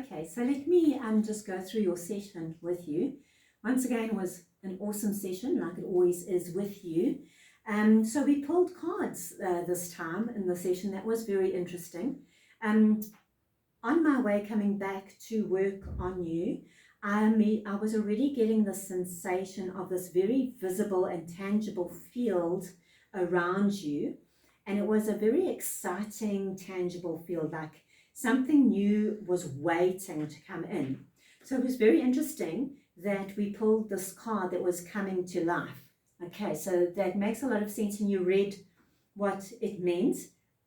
Okay, so let me just go through your session with you. Once again, it was an awesome session, like it always is with you. So we pulled cards this time in the session. That was very interesting. On my way coming back to work on you, I was already getting the sensation of this very visible and tangible field around you. And it was a very exciting, tangible field, like something new was waiting to come in. So it was very interesting that we pulled this card that was coming to life. Okay, so that makes a lot of sense, and you read what it meant,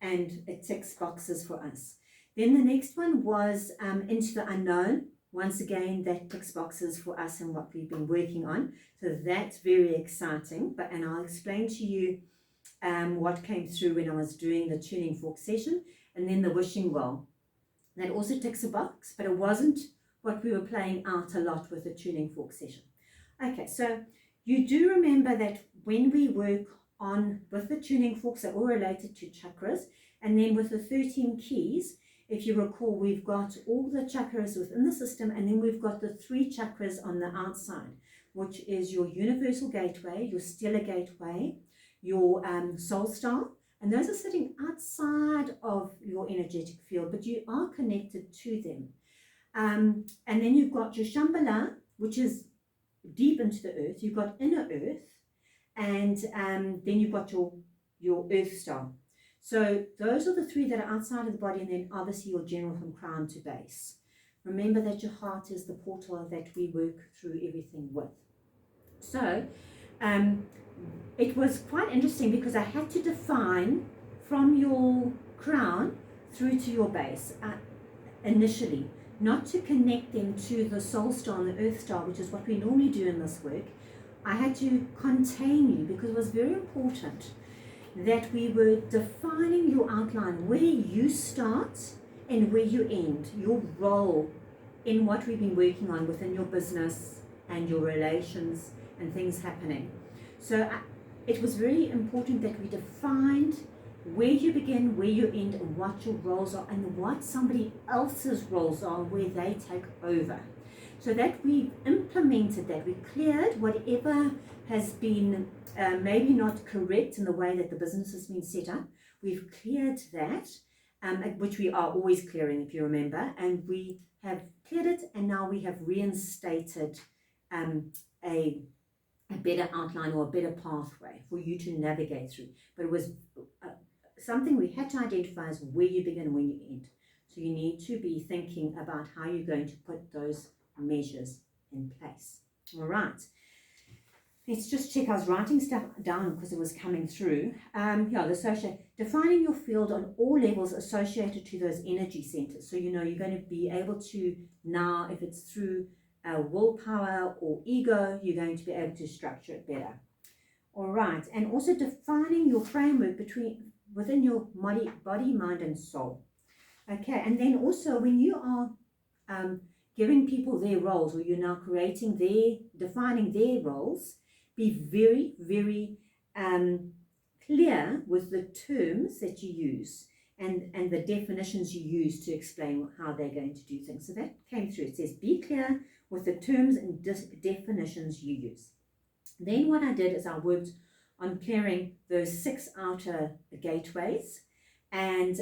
and it ticks boxes for us. Then the next one was into the unknown. Once again, that ticks boxes for us and what we've been working on. So that's very exciting. And I'll explain to you what came through when I was doing the tuning fork session. And then the wishing well. That also ticks a box, but it wasn't what we were playing out a lot with the tuning fork session. Okay, so you do remember that when we work on with the tuning forks, they're all related to chakras. And then with the 13 keys, if you recall, we've got all the chakras within the system, and then we've got the 3 chakras on the outside, which is your universal gateway, your stellar gateway, your soul star, and those are sitting outside of your energetic field, but you are connected to them. And then you've got your Shambhala, which is deep into the earth. You've got inner earth, and then you've got your earth star. So those are the 3 that are outside of the body, and then obviously your general from crown to base. Remember that your heart is the portal that we work through everything with. So it was quite interesting because I had to define from your crown through to your base initially, not to connect them to the soul star and the earth star, which is what we normally do in this work. I had to contain you because it was very important that we were defining your outline, where you start and where you end, your role in what we've been working on within your business and your relations and things happening. So it was very important that we defined where you begin, where you end, and what your roles are, and what somebody else's roles are, where they take over. So that we implemented that, we cleared whatever has been maybe not correct in the way that the business has been set up. We've cleared that, which we are always clearing, if you remember, and we have cleared it, and now we have reinstated a better outline or a better pathway for you to navigate through. But it was something we had to identify as where you begin and when you end. So you need to be thinking about how you're going to put those measures in place. All right. Let's just check. I was writing stuff down because it was coming through. Defining your field on all levels associated to those energy centers. So, you're going to be able to now, if it's through willpower or ego, you're going to be able to structure it better. All right. And also defining your framework within your body, mind, and soul. Okay. And then also when you are giving people their roles, or you're now defining their roles, be very, very clear with the terms that you use and the definitions you use to explain how they're going to do things. So that came through. It says, be clear with the terms and definitions you use. Then what I did is I worked on clearing those 6 outer gateways, and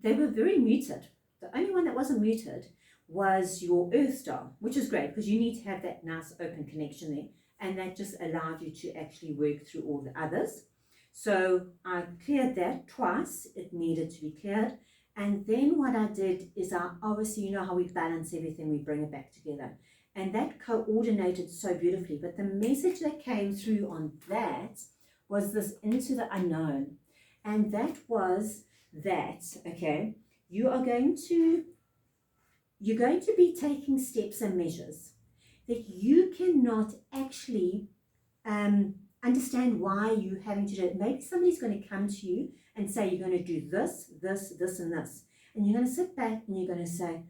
they were very muted. The only one that wasn't muted was your earth star, which is great because you need to have that nice open connection there, and that just allowed you to actually work through all the others. So I cleared that twice. It needed to be cleared. And then what I did is obviously, how we balance everything, we bring it back together. And that coordinated so beautifully. But the message that came through on that was this into the unknown. And that was that, okay, you're going to be taking steps and measures that you cannot actually understand why you're having to do it. Maybe somebody's going to come to you and say, you're going to do this, this, this, and this. And you're going to sit back and you're going to say,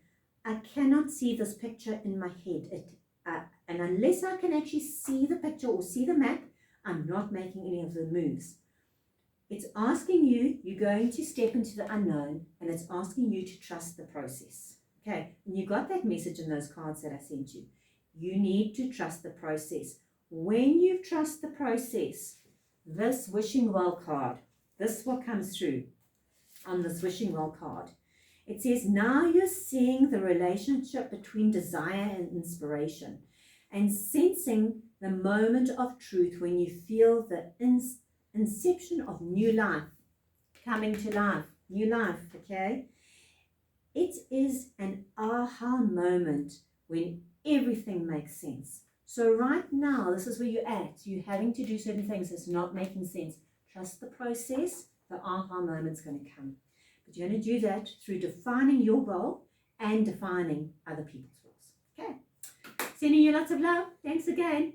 I cannot see this picture in my head. And unless I can actually see the picture or see the map, I'm not making any of the moves. It's asking you, you're going to step into the unknown, and it's asking you to trust the process. Okay, and you got that message in those cards that I sent you. You need to trust the process. When you trust the process, this wishing well card, this is what comes through on this wishing well card. It says, now you're seeing the relationship between desire and inspiration and sensing the moment of truth when you feel the inception of new life coming to life, new life, okay? It is an aha moment when everything makes sense. So right now, this is where you're at. You're having to do certain things that's not making sense. Trust the process. The aha moment's going to come. But you're going to do that through defining your role and defining other people's roles. Okay. Sending you lots of love. Thanks again.